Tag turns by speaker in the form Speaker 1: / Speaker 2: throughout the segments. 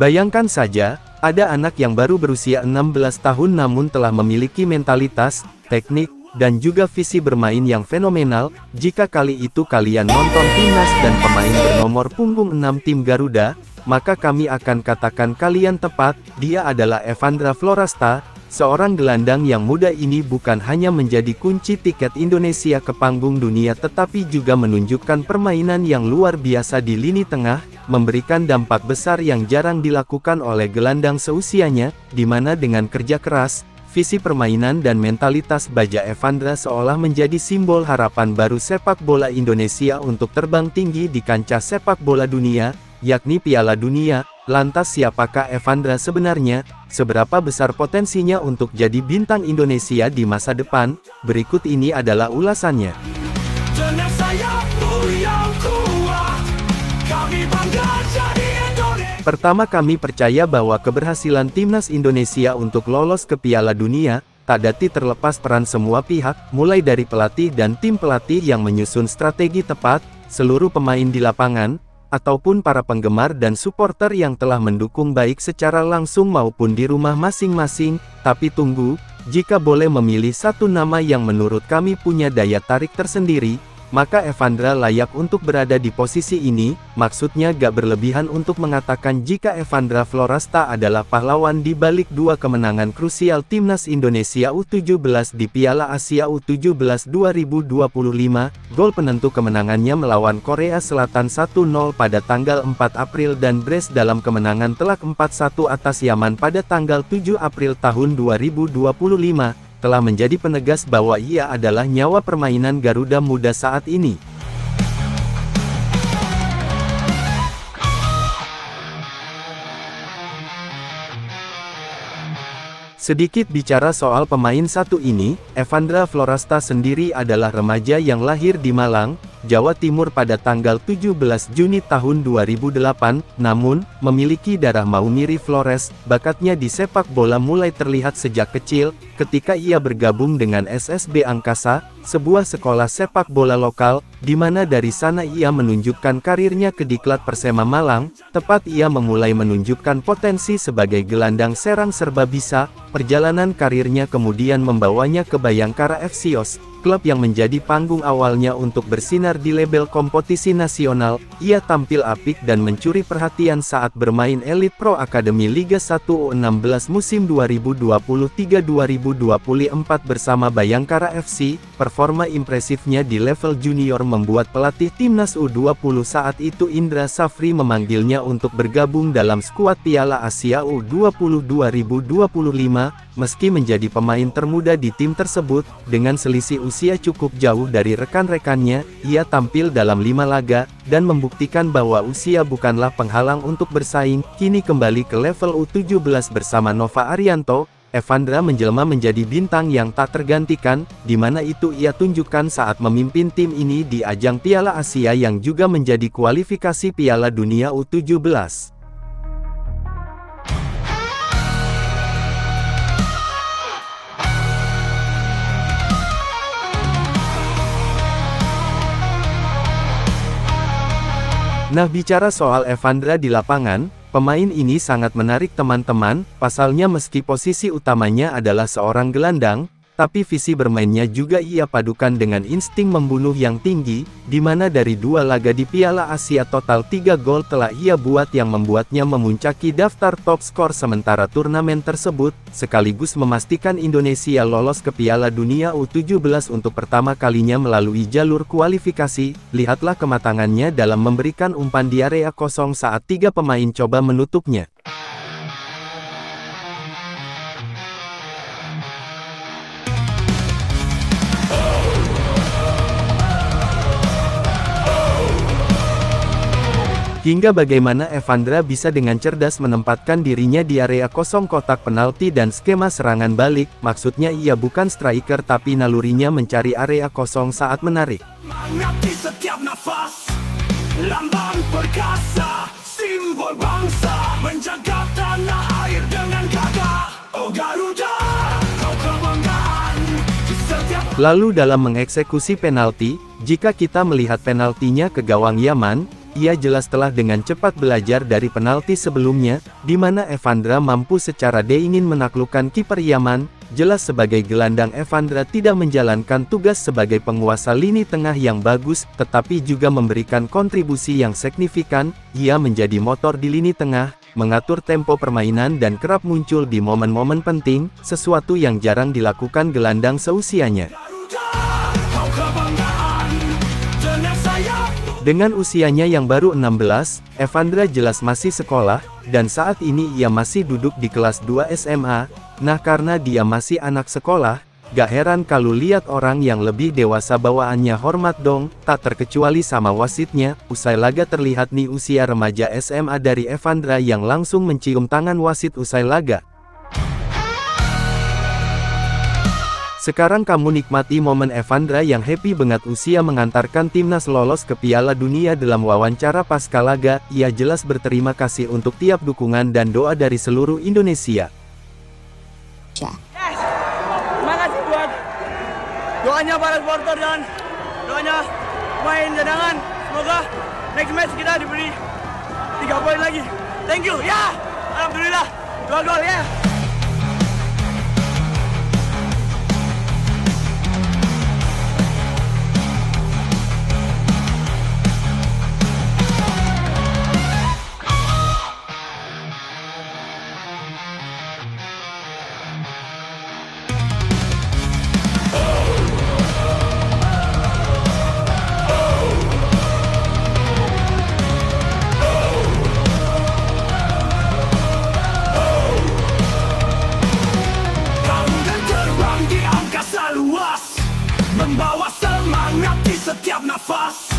Speaker 1: Bayangkan saja, ada anak yang baru berusia 16 tahun namun telah memiliki mentalitas, teknik, dan juga visi bermain yang fenomenal. Jika kali itu kalian nonton timnas dan pemain bernomor punggung 6 tim Garuda, maka kami akan katakan kalian tepat, dia adalah Evandra Florasta. Seorang gelandang yang muda ini bukan hanya menjadi kunci tiket Indonesia ke panggung dunia tetapi juga menunjukkan permainan yang luar biasa di lini tengah, memberikan dampak besar yang jarang dilakukan oleh gelandang seusianya, di mana dengan kerja keras, visi permainan dan mentalitas baja Evandra seolah menjadi simbol harapan baru sepak bola Indonesia untuk terbang tinggi di kancah sepak bola dunia, yakni Piala Dunia. Lantas siapakah Evandra sebenarnya? Seberapa besar potensinya untuk jadi bintang Indonesia di masa depan? Berikut ini adalah ulasannya. Pertama, kami percaya bahwa keberhasilan timnas Indonesia untuk lolos ke Piala Dunia tak dapat terlepas peran semua pihak, mulai dari pelatih dan tim pelatih yang menyusun strategi tepat, seluruh pemain di lapangan, ataupun para penggemar dan supporter yang telah mendukung baik secara langsung maupun di rumah masing-masing. Tapi tunggu, jika boleh memilih satu nama yang menurut kami punya daya tarik tersendiri, maka Evandra layak untuk berada di posisi ini. Maksudnya gak berlebihan untuk mengatakan jika Evandra Florasta adalah pahlawan di balik dua kemenangan krusial timnas Indonesia U17 di Piala Asia U17 2025, gol penentu kemenangannya melawan Korea Selatan 1-0 pada tanggal 4 April dan brace dalam kemenangan telak 4-1 atas Yaman pada tanggal 7 April tahun 2025. Telah menjadi penegas bahwa ia adalah nyawa permainan Garuda Muda saat ini. Sedikit bicara soal pemain satu ini, Evandra Florasta sendiri adalah remaja yang lahir di Malang, Jawa Timur pada tanggal 17 Juni tahun 2008, namun, memiliki darah Maumere Flores. Bakatnya di sepak bola mulai terlihat sejak kecil, ketika ia bergabung dengan SSB Angkasa, sebuah sekolah sepak bola lokal, di mana dari sana ia menunjukkan karirnya ke Diklat Persema Malang. Tepat ia memulai menunjukkan potensi sebagai gelandang serang serba bisa. Perjalanan karirnya kemudian membawanya ke Bayangkara FC-Os, klub yang menjadi panggung awalnya untuk bersinar di label kompetisi nasional. Ia tampil apik dan mencuri perhatian saat bermain Elite Pro Academy Liga 1 U16 musim 2023-2024 bersama Bayangkara FC. Performa impresifnya di level junior membuat pelatih timnas U20 saat itu Indra Safri memanggilnya untuk bergabung dalam skuad Piala Asia U20 2025. Meski menjadi pemain termuda di tim tersebut, dengan selisih usia cukup jauh dari rekan-rekannya, ia tampil dalam 5 laga, dan membuktikan bahwa usia bukanlah penghalang untuk bersaing. Kini kembali ke level U17 bersama Nova Arianto, Evandra menjelma menjadi bintang yang tak tergantikan, di mana itu ia tunjukkan saat memimpin tim ini di ajang Piala Asia yang juga menjadi kualifikasi Piala Dunia U17. Nah, bicara soal Evandra di lapangan, pemain ini sangat menarik teman-teman. Pasalnya meski posisi utamanya adalah seorang gelandang, tapi visi bermainnya juga ia padukan dengan insting membunuh yang tinggi, di mana dari 2 laga di Piala Asia total 3 gol telah ia buat yang membuatnya memuncaki daftar top skor sementara turnamen tersebut, sekaligus memastikan Indonesia lolos ke Piala Dunia U17 untuk pertama kalinya melalui jalur kualifikasi. Lihatlah kematangannya dalam memberikan umpan di area kosong saat 3 pemain coba menutupnya. Hingga bagaimana Evandra bisa dengan cerdas menempatkan dirinya di area kosong kotak penalti dan skema serangan balik. Maksudnya ia bukan striker tapi nalurinya mencari area kosong saat menarik. Lambang perkasa, simbol bangsa, menjaga tanah air dengan gagah. Oh Garuda, kau kebanggaan. Lalu dalam mengeksekusi penalti, jika kita melihat penaltinya ke gawang Yaman, Ia jelas telah dengan cepat belajar dari penalti sebelumnya, di mana Evandra mampu secara ingin menaklukkan kiper Yaman. Jelas sebagai gelandang Evandra tidak menjalankan tugas sebagai penguasa lini tengah yang bagus, tetapi juga memberikan kontribusi yang signifikan. Ia menjadi motor di lini tengah, mengatur tempo permainan dan kerap muncul di momen-momen penting, sesuatu yang jarang dilakukan gelandang seusianya. Dengan usianya yang baru 16, Evandra jelas masih sekolah, dan saat ini ia masih duduk di kelas 2 SMA. Nah, karena dia masih anak sekolah, gak heran kalau lihat orang yang lebih dewasa bawaannya hormat dong, tak terkecuali sama wasitnya. Usai laga terlihat nih usia remaja SMA dari Evandra yang langsung mencium tangan wasit usai laga. Sekarang kamu nikmati momen Evandra yang happy banget usia mengantarkan timnas lolos ke Piala Dunia. Dalam wawancara pasca laga, ia jelas berterima kasih untuk tiap dukungan dan doa dari seluruh Indonesia.
Speaker 2: Yes, terima kasih buat doanya para supporter dan doanya main cadangan. Semoga next match kita diberi 3 poin lagi. Thank you, ya. Alhamdulillah, 2 gol ya.
Speaker 3: Membawa semangat di setiap nafas,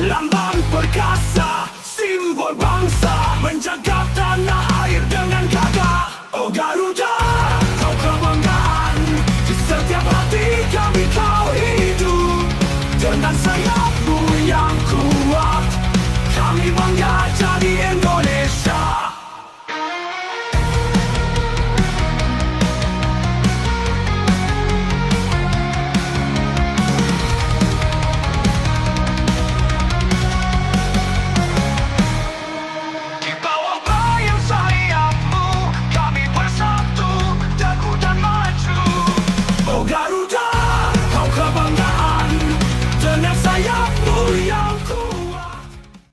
Speaker 3: lambang perkasa, simbol bangsa, menjaga